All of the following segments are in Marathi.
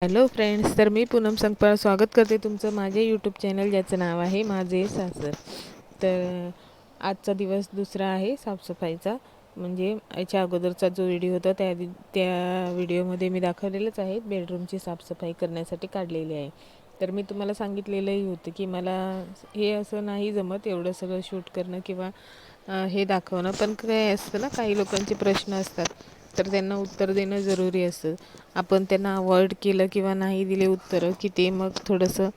हॅलो फ्रेंड्स, तर मी पूनम संकपाळ स्वागत करते तुमचं माझ्या यूट्यूब चॅनल ज्याचं नाव आहे माझे सासर. तर आजचा दिवस दुसरा आहे साफसफाईचा. म्हणजे याच्या अगोदरचा जो व्हिडिओ होता त्या व्हिडिओमध्ये मी दाखवलेलंच आहे, बेडरूमची साफसफाई करण्यासाठी काढलेली आहे. तर मी तुम्हाला सांगितलेलंही होतं की मला हे असं नाही जमत एवढं सगळं शूट करणं किंवा हे दाखवणं. पण काय असतं ना, काही लोकांचे प्रश्न असतात तर त्यांना उत्तर देणं जरुरी असतं. आपण त्यांना अवॉइड केलं किंवा नाही दिले उत्तरं की ते मग थोडंसं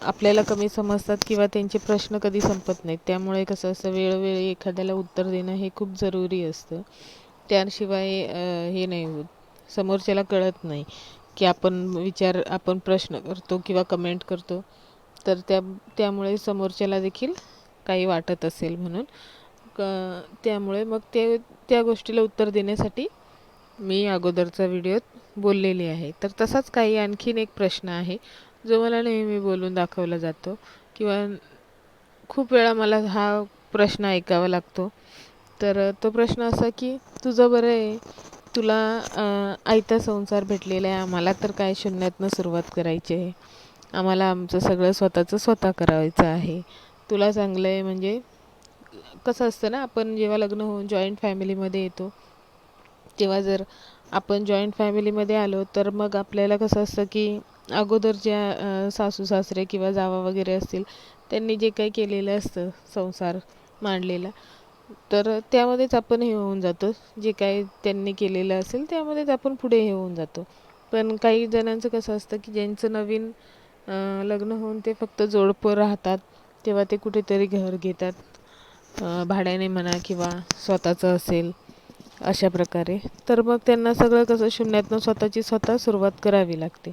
आपल्याला कमी समजतात किंवा त्यांचे प्रश्न कधी संपत नाहीत. त्यामुळे कसं असतं, वेळोवेळी एखाद्याला उत्तर देणं हे खूप जरुरी असतं. त्याशिवाय हे नाही होत, समोरच्याला कळत नाही की आपण प्रश्न करतो किंवा कमेंट करतो तर त्यामुळे समोरच्याला देखील काही वाटत असेल म्हणून त्यामुळे मग त्या गोष्टीला उत्तर देण्यासाठी मी अगोदरचा व्हिडिओत बोललेली आहे. तर तसाच काही आणखीन एक प्रश्न आहे जो मला नेहमी बोलून दाखवला जातो किंवा खूप वेळा मला हा प्रश्न ऐकावा लागतो. तर तो प्रश्न असा की तुझं बरं आहे, तुला आयता संसार भेटलेला आहे, आम्हाला तर काय शून्यातनं सुरुवात करायची आहे, आम्हाला आमचं सगळं स्वतःचं स्वतः करायचं आहे. तुला चांगलं आहे. म्हणजे कसं असतं ना, आपण जेव्हा लग्न होऊन जॉईंट फॅमिलीमध्ये येतो तेव्हा जर आपण जॉईंट फॅमिलीमध्ये आलो तर मग आपल्याला कसं असतं की अगोदर ज्या सासू सासरे किंवा जावा वगैरे असतील त्यांनी जे काही केलेलं असतं संसार मांडलेला, तर त्यामध्येच आपण हे होऊन जातो. जे काही त्यांनी केलेलं असेल त्यामध्येच आपण पुढे हे होऊन जातो. पण काही जणांचं कसं असतं की ज्यांचं नवीन लग्न होऊन ते फक्त जोडपं राहतात तेव्हा ते कुठेतरी घर घेतात, भाड्याने म्हणा किंवा स्वतःचं असेल अशा प्रकारे. तर मग त्यांना सगळं कसं शून्यातनं स्वतःची स्वतः सुरुवात करावी लागते.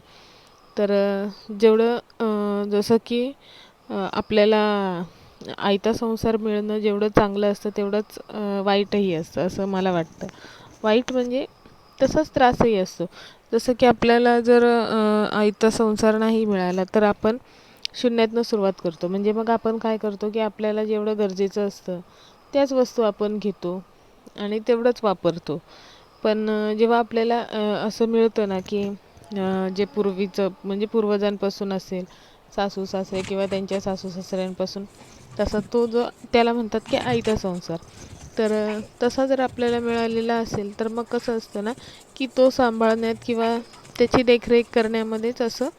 तर जसं की आपल्याला आयता संसार मिळणं जेवढं चांगलं असतं तेवढंच वाईटही असतं असं मला वाटतं. वाईट म्हणजे तसाच त्रासही असतो. जसं की आपल्याला जर आयता संसार नाही मिळाला तर आपण शून्यातनं सुरुवात करतो. म्हणजे मग आपण काय करतो की आपल्याला जेवढं गरजेचं असतं त्याच वस्तू आपण घेतो आणि तेवढंच वापरतो. पण जेव्हा आपल्याला असं मिळतं ना की जे पूर्वीचं म्हणजे पूर्वजांपासून असेल, सासू सासरे किंवा त्यांच्या सासू सासऱ्यांपासून, तसा तो जो त्याला म्हणतात की आयता संसार. तर तसा जर आपल्याला मिळालेला असेल तर मग कसं असतं ना की तो सांभाळण्यात किंवा त्याची देखरेख करण्यामध्येच असं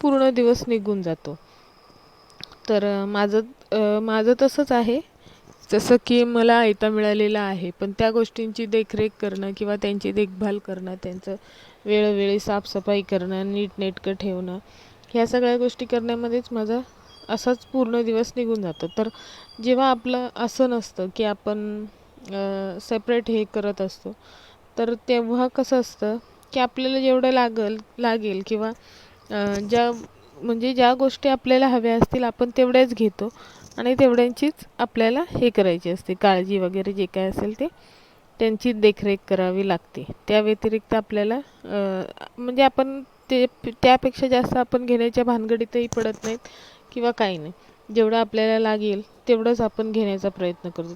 पूर्ण दिवस निघून जातो. तर माझं तसंच आहे. जसं की मला आयता मिळालेला आहे, पण त्या गोष्टींची देखरेख करणं किंवा त्यांची देखभाल करणं, त्यांचं वेळोवेळी साफसफाई करणं, नीटनेटकं ठेवणं, ह्या सगळ्या गोष्टी करण्यामध्येच माझा असाच पूर्ण दिवस निघून जातो. तर जेव्हा आपलं असं नसतं की आपण सेपरेट हे करत असतो तर तेव्हा कसं असतं की आपल्याला जेवढं लागेल किंवा ज्या म्हणजे ज्या गोष्टी आपल्याला हव्या असतील आपण तेवढ्याच घेतो आणि तेवढ्यांचीच आपल्याला हे करायची असते, काळजी वगैरे जे काय असेल ते त्यांची देखरेख करावी लागते. त्या व्यतिरिक्त आपल्याला म्हणजे आपण त्यापेक्षा जास्त आपण घेण्याच्या भानगडीतही पडत नाहीत किंवा काही नाही. जेवढं आपल्याला लागेल तेवढंच आपण घेण्याचा प्रयत्न करतो.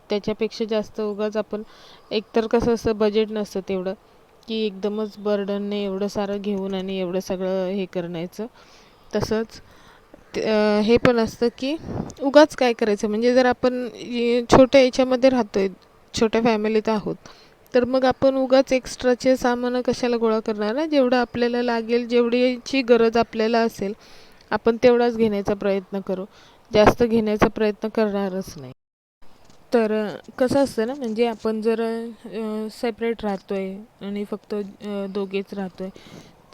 त्याच्यापेक्षा जास्त उगाच आपण, एकतर कसं असतं बजेट नसतं तेवढं की एकदमच बर्डनने एवढं सारं घेऊन आणि एवढं सगळं हे करण्याचं. तसंच हे पण असतं की उगाच काय करायचं. म्हणजे जर आपण छोट्या याच्यामध्ये राहतोय, छोट्या फॅमिलीत आहोत, तर मग आपण उगाच एक्स्ट्राचे सामानं कशाला गोळा करणार ना. जेवढं आपल्याला लागेल, जेवढीची गरज आपल्याला असेल आपण तेवढाच घेण्याचा प्रयत्न करू, जास्त घेण्याचा प्रयत्न करणारच नाही. तर कसं असतं ना, म्हणजे आपण जर सेपरेट राहतोय आणि फक्त दोघेच राहतोय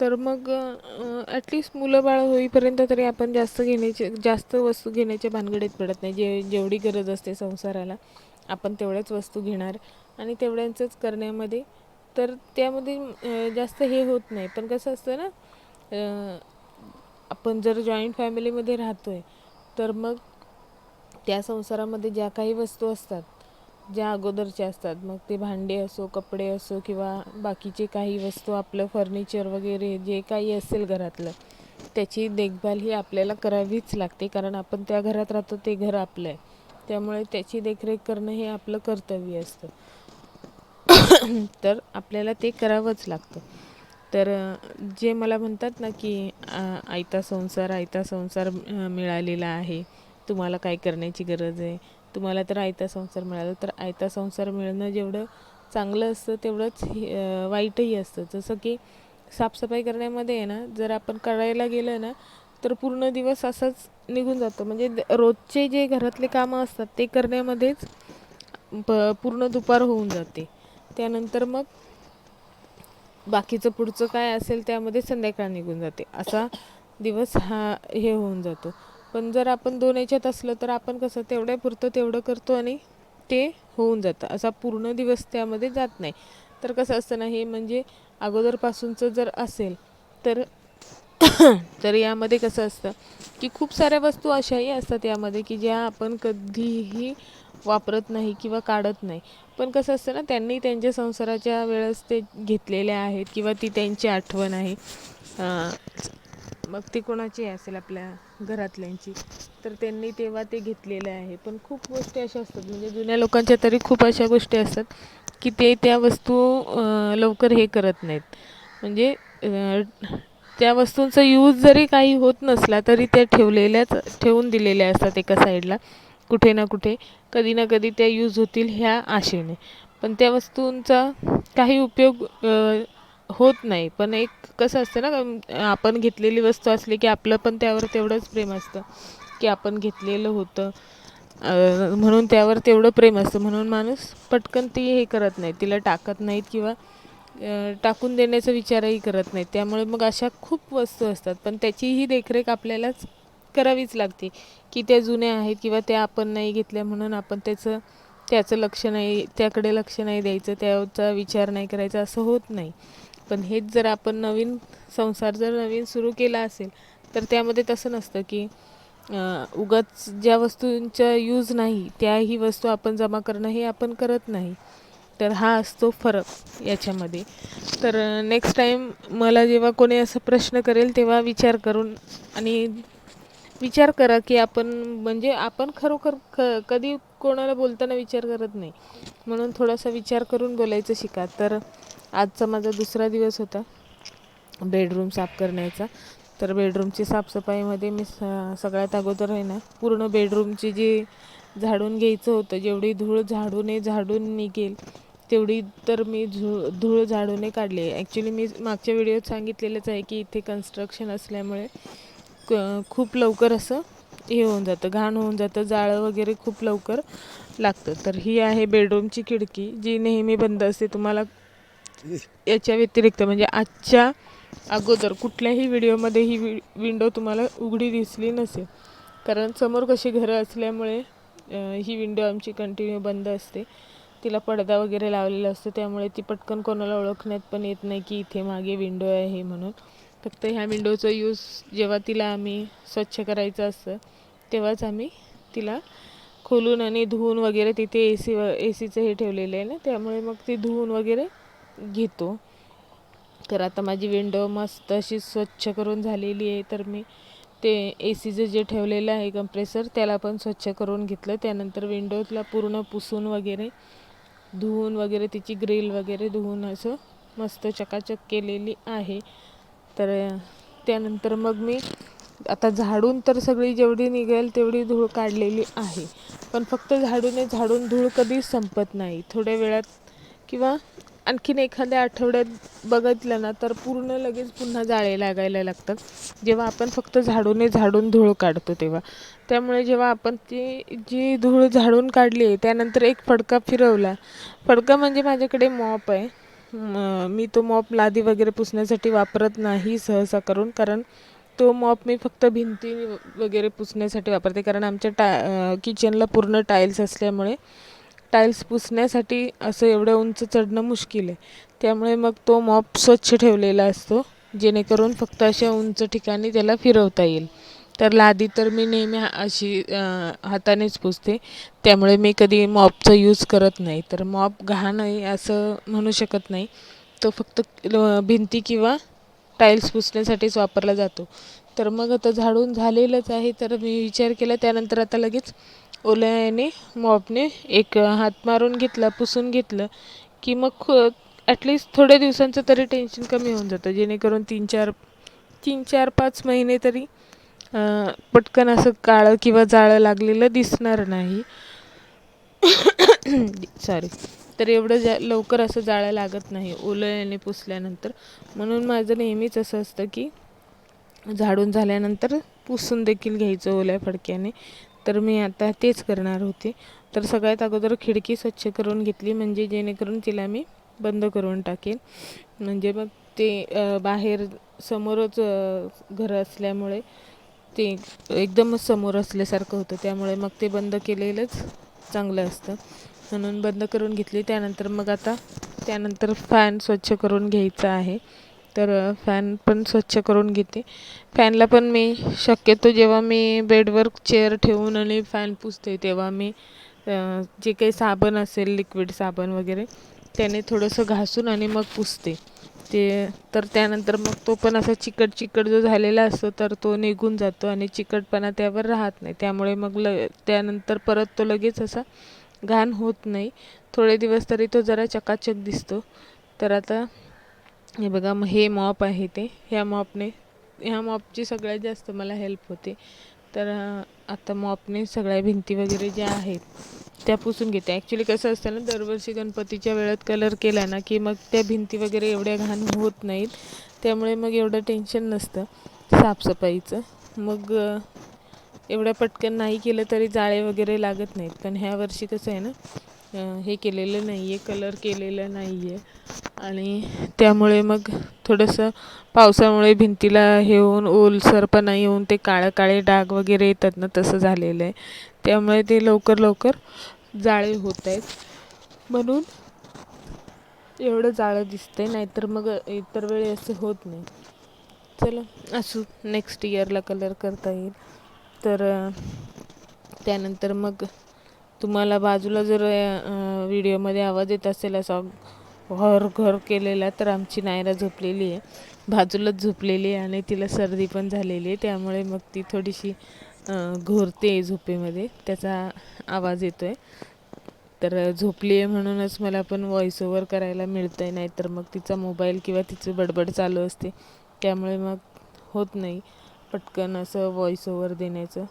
तर मग ॲटलिस्ट मुलं बाळं होईपर्यंत तरी आपण जास्त वस्तू घेण्याच्या भानगडीत पडत नाही. जेवढी गरज असते संसाराला आपण तेवढ्याच वस्तू घेणार आणि तेवढ्यांचंच करण्यामध्ये, तर त्यामध्ये जास्त हे होत नाही. पण कसं असतं ना, आपण जर जॉईंट फॅमिलीमध्ये राहतोय तर मग त्या संसारामध्ये ज्या काही वस्तू असतात, ज्या अगोदरच्या असतात, मग ते भांडे असो, कपडे असो किंवा बाकीचे काही वस्तू, आपलं फर्निचर वगैरे जे काही असेल घरातलं, त्याची देखभाल ही आपल्याला करावीच लागते. कारण आपण त्या घरात राहतो, ते घर आपलं आहे. त्यामुळे त्याची देखरेख करणं हे आपलं कर्तव्य असतं. तर आपल्याला ते करावंच लागतं. तर जे मला म्हणतात ना की आयता संसार मिळालेला आहे, तुम्हाला काय करण्याची गरज आहे, तुम्हाला तर आयता संसार मिळाला. तर आयता संसार मिळणं जेवढं चांगलं असतं तेवढंच वाईटही असतं. जसं की साफसफाई करण्यामध्ये आहे ना, जर आपण करायला गेलं ना तर पूर्ण दिवस असाच निघून जातो. म्हणजे रोजचे जे घरातले कामं असतात ते करण्यामध्येच पूर्ण दुपार होऊन जाते. त्यानंतर मग बाकीचं पुढचं काय असेल त्यामध्ये संध्याकाळ निघून जाते. असा दिवस हा हे होऊन जातो. पण जर आपण 2 याच्यात असलं तर आपण कसं तेवढ्यापुरतं तेवढं करतो आणि ते होऊन जातं. असा पूर्ण दिवस त्यामध्ये जात नाही. तर कसं असतं ना, हे म्हणजे अगोदरपासूनचं जर असेल तर तर यामध्ये कसं असतं की खूप साऱ्या वस्तू अशाही असतात यामध्ये की ज्या आपण कधीही वापरत नाही किंवा काढत नाही. पण कसं असतं ना, त्यांनी त्यांच्या संसाराच्या वेळेस ते घेतलेल्या आहेत किंवा ती त्यांची आठवण आहे. मग ती कोणाची असेल आपल्या घरातल्यांची, तर त्यांनी तेव्हा ते घेतलेलं आहे. पण खूप गोष्टी अशा असतात म्हणजे जुन्या लोकांच्या तरी खूप अशा गोष्टी असतात की ते त्या वस्तू लवकर हे करत नाहीत. म्हणजे त्या वस्तूंचा यूज जरी काही होत नसला तरी त्या ठेवून दिलेल्या असतात एका साईडला, कुठे ना कुठे कधी ना कधी त्या यूज होतील ह्या आशेने. पण त्या वस्तूंचा काही उपयोग होत नाही. पण एक कसं असतं ना, आपण घेतलेली वस्तू असली की आपलं पण त्यावर तेवढंच प्रेम असतं की आपण घेतलेलं होतं, म्हणून त्यावर तेवढं प्रेम असतं. म्हणून माणूस पटकन ती हे करत नाही, तिला टाकत नाहीत किंवा टाकून देण्याचा विचारही करत नाहीत. त्यामुळे मग अशा खूप वस्तू असतात, पण त्याचीही देखरेख आपल्यालाच करावीच लागते की त्या जुन्या आहेत किंवा त्या आपण नाही घेतल्या म्हणून आपण त्याचं लक्ष नाही, त्याकडे लक्ष नाही द्यायचं, त्याचा विचार नाही करायचा, असं होत नाही. पण हेच जर आपण संसार जर नवीन सुरू केला असेल तर त्यामध्ये तसं नसतं की उगाच ज्या वस्तूंचा यूज नाही त्याही वस्तू आपण जमा करणं हे आपण करत नाही. तर हा असतो फरक याच्यामध्ये. तर नेक्स्ट टाईम मला जेव्हा कोणी असं प्रश्न करेल तेव्हा विचार करा की म्हणजे आपण खरोखर कधी कोणाला बोलताना विचार करत नाही. म्हणून थोडासा विचार करून बोलायचं शिका. तर आजचा माझा दुसरा दिवस होता बेडरूम साफ करण्याचा. तर बेडरूमची साफसफाईमध्ये मी सगळ्यात अगोदर आहे ना, पूर्ण बेडरूमची जी झाडून घ्यायचं होतं, जेवढी धूळ झाडून निघेल तेवढी तर मी धूळ झाडूने काढली आहे. ॲक्च्युली मी मागच्या व्हिडिओत सांगितलेलंच आहे की इथे कन्स्ट्रक्शन असल्यामुळे खूप लवकर असं हे होऊन जातं, घाण होऊन जातं, जाळं वगैरे खूप लवकर लागतं. तर ही आहे बेडरूमची खिडकी, जी नेहमी बंद असते. तुम्हाला याच्या व्यतिरिक्त म्हणजे आजच्या अगोदर कुठल्याही व्हिडिओमध्ये ही विंडो तुम्हाला उघडी दिसली नसेल, कारण समोर कशी घरं असल्यामुळे ही विंडो आमची कंटिन्यू बंद असते. तिला पडदा वगैरे लावलेला असतो, त्यामुळे ती पटकन कोणाला ओळखण्यात पण येत नाही की इथे मागे विंडो आहे म्हणून. फक्त ह्या विंडोचा यूज जेव्हा तिला आम्ही स्वच्छ करायचं असतं तेव्हाच आम्ही तिला खोलून आणि धुवून वगैरे, तिथे एसीचं हे ठेवलेलं आहे ना, त्यामुळे मग ती धुवून वगैरे घेतो. तर आता माझी विंडो मस्त अशी स्वच्छ करून झालेली आहे. तर मी ते एसीचं जे ठेवलेलं आहे कंप्रेसर त्याला पण स्वच्छ करून घेतलं. त्यानंतर विंडोजला पूर्ण पुसून वगैरे धुवून वगैरे तिची ग्रिल वगैरे धुवून असं मस्त चकाचक केलेली आहे. तर त्यानंतर मग मी आता झाडून तर सगळी जेवढी निघेल तेवढी धूळ काढलेली आहे. पण फक्त झाडून धूळ कधीच संपत नाही. थोड्या वेळात किंवा आणखीन एखाद्या आठवड्यात बघितलं ना तर पूर्ण लगेच पुन्हा जाळे लागायला लागतात, जेव्हा आपण फक्त झाडून धूळ काढतो तेव्हा. त्यामुळे जेव्हा आपण जी धूळ झाडून काढली आहे त्यानंतर एक फडका फिरवला, फडका म्हणजे माझ्याकडे मॉप आहे. मी तो मॉप लादी वगैरे पुसण्यासाठी वापरत नाही सहसा करून, कारण तो मॉप मी फक्त भिंती वगैरे पुसण्यासाठी वापरते. कारण आमच्या किचनला पूर्ण टाईल्स असल्यामुळे टाईल्स पुसण्यासाठी असं एवढं उंच चढणं मुश्किल आहे. त्यामुळे मग तो मॉप स्वच्छ ठेवलेला असतो, जेणेकरून फक्त अशा उंच ठिकाणी त्याला फिरवता येईल. तर लादी तर मी नेहमी अशी हातानेच पुसते, त्यामुळे मी कधी मॉपचा यूज करत नाही. तर मॉप घाण आहे असं म्हणू शकत नाही, तो फक्त भिंती किंवा टाईल्स पुसण्यासाठीच वापरला जातो. तर मग आता झाडून झालेलंच आहे, तर मी विचार केला त्यानंतर आता लगेच ओल्या याने मॉपने एक हात मारून घेतला, पुसून घेतलं की मग ॲटलिस्ट थोड्या दिवसांचं तरी टेन्शन कमी होऊन जातं, जेणेकरून 3-4-5 महिने तरी पटकन असं काळं किंवा जाळं लागलेलं दिसणार नाही. सॉरी. तर एवढं लवकर असं जाळं लागत नाही ओल्याने पुसल्यानंतर. म्हणून माझं नेहमीच असं असतं की झाडून झाल्यानंतर पुसून देखील घ्यायचं ओल्या फडक्याने. तर मी आता तेच करणार होते. तर सगळ्यात अगोदर खिडकी स्वच्छ करून घेतली, म्हणजे जेणेकरून तिला मी बंद करून टाकेन. म्हणजे मग ते बाहेर समोरच घर असल्यामुळे ते एकदमच समोर असल्यासारखं होतं, त्यामुळे मग ते बंद केलेलंच चांगलं असतं. म्हणून बंद करून घेतली. त्यानंतर फॅन स्वच्छ करून घ्यायचा आहे. तर फॅन पण स्वच्छ करून घेते. फॅनला पण मी शक्यतो जेव्हा मी बेडवर चेअर ठेवून आणि फॅन पुसते, तेव्हा मी जे काही साबण असेल, लिक्विड साबण वगैरे, त्याने थोडंसं घासून आणि मग पुसते ते. तर त्यानंतर मग तो पण असा चिकट जो झालेला असतो, तर तो निघून जातो आणि चिकटपणा त्यावर राहत नाही. त्यामुळे मग त्यानंतर परत तो लगेच असा घाण होत नाही. थोडे दिवस तरी तो जरा चकाचक दिसतो. तर आता हे बघा, मग हे मॉप आहे ते. ह्या मॉपची सगळ्यात जास्त मला हेल्प होते. तर आता मॉपने सगळ्या भिंती वगैरे ज्या आहेत त्या पुसून घेते. ॲक्च्युली कसं असतं ना, दरवर्षी गणपतीच्या वेळेत कलर केला ना की मग त्या भिंती वगैरे एवढ्या घाण होत नाहीत. त्यामुळे मग एवढं टेन्शन नसतं साफसफाईचं. मग एवढ्या पटकन नाही केलं तरी जाळे वगैरे लागत नाहीत. पण ह्या वर्षी कसं आहे ना, हे केलेलं नाही आहे, कलर केलेलं नाही आहे, आणि त्यामुळे मग थोडंसं पावसामुळे भिंतीला हे होऊन ओलसरपणा येऊन ते काळे डाग वगैरे येतात ना, तसं झालेलं आहे. त्यामुळे ते लवकर जाळे होत आहेत. म्हणून एवढं जाळं दिसतंय, नाहीतर मग इतर वेळी असं होत नाही. चला असू, नेक्स्ट इयरला कलर करता येईल. तर त्यानंतर मग तुम्हाला बाजूला जर व्हिडिओमध्ये आवाज येत असेल असा घर केलेला, तर आमची नायरा झोपलेली आहे, बाजूलाच झोपलेली आहे, आणि तिला सर्दी पण झालेली आहे. त्यामुळे मग ती थोडीशी घोरते झोपेमध्ये, त्याचा आवाज येतो आहे. तर झोपली आहे म्हणूनच मला पण व्हॉइस ओव्हर करायला मिळतं आहे, नाहीतर मग तिचा मोबाईल किंवा तिचं बडबड चालू असते. त्यामुळे मग होत नाही पटकन असं व्हॉइस ओव्हर देण्याचं.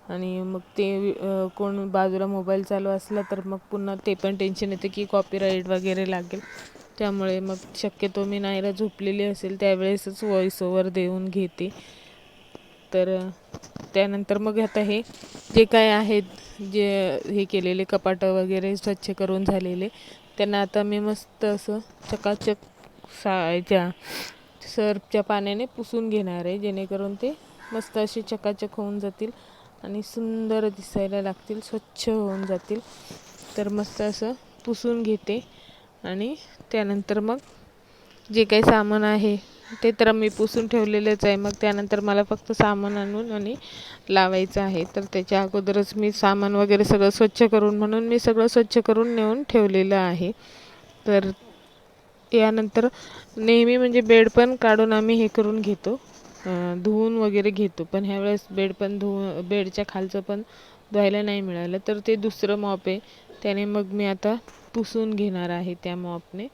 आणि मग ते कोण बाजूला मोबाईल चालू असला तर मग पुन्हा ते पण टेन्शन येतं की कॉपीराईट वगैरे लागेल. त्यामुळे मग शक्यतो मी नायरा झोपलेली असेल त्यावेळेसच व्हॉइस ओव्हर देऊन घेते. तर त्यानंतर मग आता हे जे काय आहेत, जे हे केलेले कपाटं वगैरे स्वच्छ करून झालेले, त्यांना आता मी मस्त असं चकाचक सर्फच्या पाण्याने पुसून घेणार आहे, जेणेकरून ते मस्त असे चकाचक होऊन जातील आणि सुंदर दिसायला लागतील, स्वच्छ होऊन जातील. तर मस्त असं पुसून घेते. आणि त्यानंतर मग जे काही सामान आहे ते तर मी पुसून ठेवलेलंच आहे. मग त्यानंतर मला फक्त सामान आणून आणि लावायचं आहे. तर त्याच्या अगोदरच मी सामान वगैरे सगळं स्वच्छ करून, म्हणून मी सगळं स्वच्छ करून नेऊन ठेवलेलं आहे. तर यानंतर नेहमी म्हणजे बेड पण काढून आम्ही हे करून घेतो, धुवून वगैरे घेतो. पण ह्यावेळेस बेड पण बेडच्या खालचं पण धुवायला नाही मिळालं, तर ते दुसरं मॉप आहे, त्याने मग मी आता पुसून घेणार आहे त्या मॉपने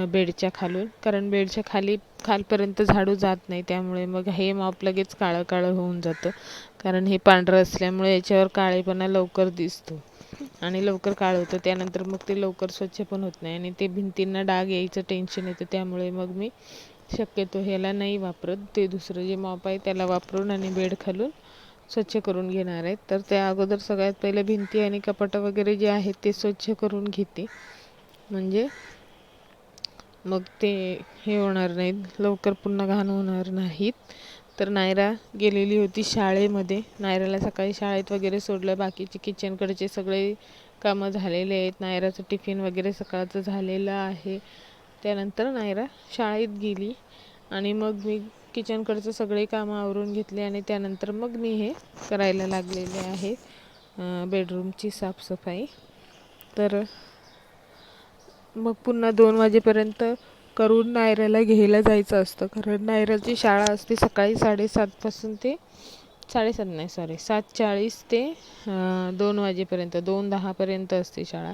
बेडच्या खालून. कारण बेडच्या खालपर्यंत झाडू जात नाही, त्यामुळे मग हे मॉप लगेच काळं होऊन जातं. कारण हे पांढरं असल्यामुळे याच्यावर काळेपणा लवकर दिसतो आणि लवकर काळं होतं. त्यानंतर मग ते लवकर स्वच्छ पण होत नाही आणि ते भिंतींना डाग यायचं टेन्शन येतं. त्यामुळे मग मी शक्यतो ह्याला नाही वापरत, ते दुसरं जे मॉप आहे त्याला वापरून आणि बेड खालून स्वच्छ करून घेणार आहेत. तर त्या अगोदर सगळ्यात पहिले भिंती आणि कपाटं वगैरे जे आहेत ते स्वच्छ करून घेते, म्हणजे मग ते हे होणार नाहीत, लवकर पुन्हा घाण होणार नाहीत. तर नायरा गेलेली होती शाळेमध्ये. नायराला सकाळी शाळेत वगैरे सोडलं, बाकीचे किचनकडचे सगळे कामं झालेले आहेत. नायराचं टिफिन वगैरे सकाळचं झालेलं आहे. त्यानंतर नायरा शाळेत गेली आणि मग मी किचनकडचं सगळे कामं आवरून घेतले आणि त्यानंतर मग मी हे करायला लागलेले आहे, बेडरूमची साफसफाई. तर मग पुन्हा 2 वाजेपर्यंत करून नायराला घ्यायला जायचं असतं, कारण नायराची शाळा असते सकाळी 7:30 ते 7:30 नाही, सॉरी 7:40 ते 2 वाजेपर्यंत, 2:10पर्यंत असते शाळा.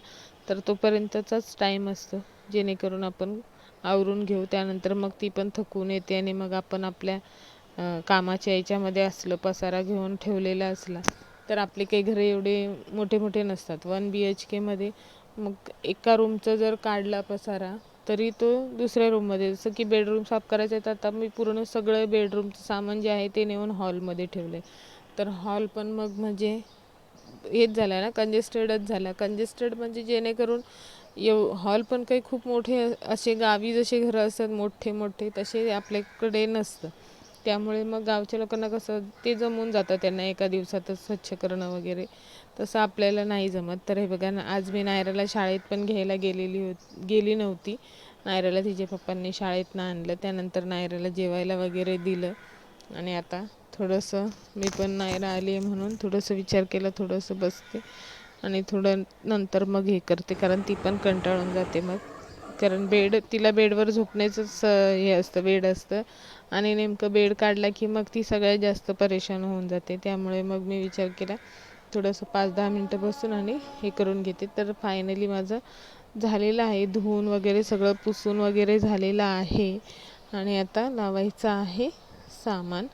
तर तोपर्यंतचाच टाईम असतो जेणेकरून आपण आवरून घेऊ. त्यानंतर मग ती पण थकून येते आणि मग आपण आपल्या कामाच्या याच्यामध्ये असलं, पसारा घेऊन ठेवलेला असला तर आपले काही घरं एवढे मोठे मोठे नसतात. 1 BHK मध्ये मग एका रूमचं जर काढला पसारा तरी तो दुसऱ्या रूममध्ये, जसं की बेडरूम साफ करायचं आहे तर आता मी पूर्ण सगळं बेडरूमचं सामान जे आहे ते नेऊन हॉलमध्ये ठेवलं आहे. तर हॉल पण मग म्हणजे हेच झालं ना, कंजेस्टेडच झाला. कंजेस्टेड म्हणजे जेणेकरून हॉल पण काही खूप मोठे असे गावी जसे घरं असतात मोठे मोठे तसे आपल्याकडे नसतं. त्यामुळे मग गावच्या लोकांना कसं ते जमून जातं, त्यांना एका दिवसातच स्वच्छ करणं वगैरे. तसं आपल्याला नाही जमत. तर हे बघा ना, आज मी नायराला शाळेत पण घ्यायला गेली नव्हती. नायराला तिच्या पप्पांनी शाळेतनं आणलं. त्यानंतर नायराला जेवायला वगैरे दिलं आणि आता थोडंसं मी पण नायरा आली आहे म्हणून थोडंसं विचार केला, थोडंसं बसते आणि थोडं नंतर मग हे करते, कारण ती पण कंटाळून जाते मग. कारण तिला बेडवर झोपण्याचंच हे असतं, वेड असतं आणि नेमकं बेड काढला की मग ती सगळ्यात जास्त परेशान होऊन जाते. त्यामुळे मग मी विचार केला थोडंसं 5-10 मिनटं बसून आणि हे करून घेते. तर फायनली माझं झालेलं आहे, धुवून वगैरे सगळं पुसून वगैरे झालेलं आहे आणि आता लावायचं आहे सामान.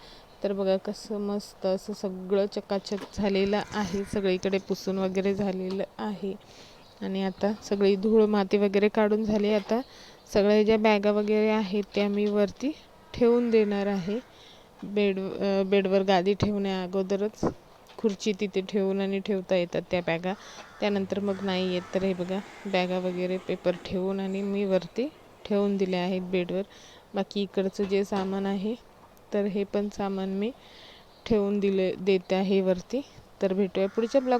तर बघा कसं मस्त असं सगळं चकाचक झालेलं आहे, सगळीकडे पुसून वगैरे झालेलं आहे आणि आता सगळी धूळ माती वगैरे काढून झाली. आता सगळ्या ज्या बॅगा वगैरे आहेत त्या मी वरती ठेवून देणार आहे. बेडवर गादी ठेवण्या अगोदरच खुर्ची तिथे ठेवून आणि ठेवता येतात त्या बॅगा, त्यानंतर मग नाही येत. तर हे बघा बॅगा वगैरे पेपर ठेवून आणि मी वरती ठेवून दिले आहेत बेडवर. बाकी इकडचं जे सामान आहे तर हे पण सामान मी ठेवून देते आहे वरती. तर भेटूया पुढच्या ब्लॉग.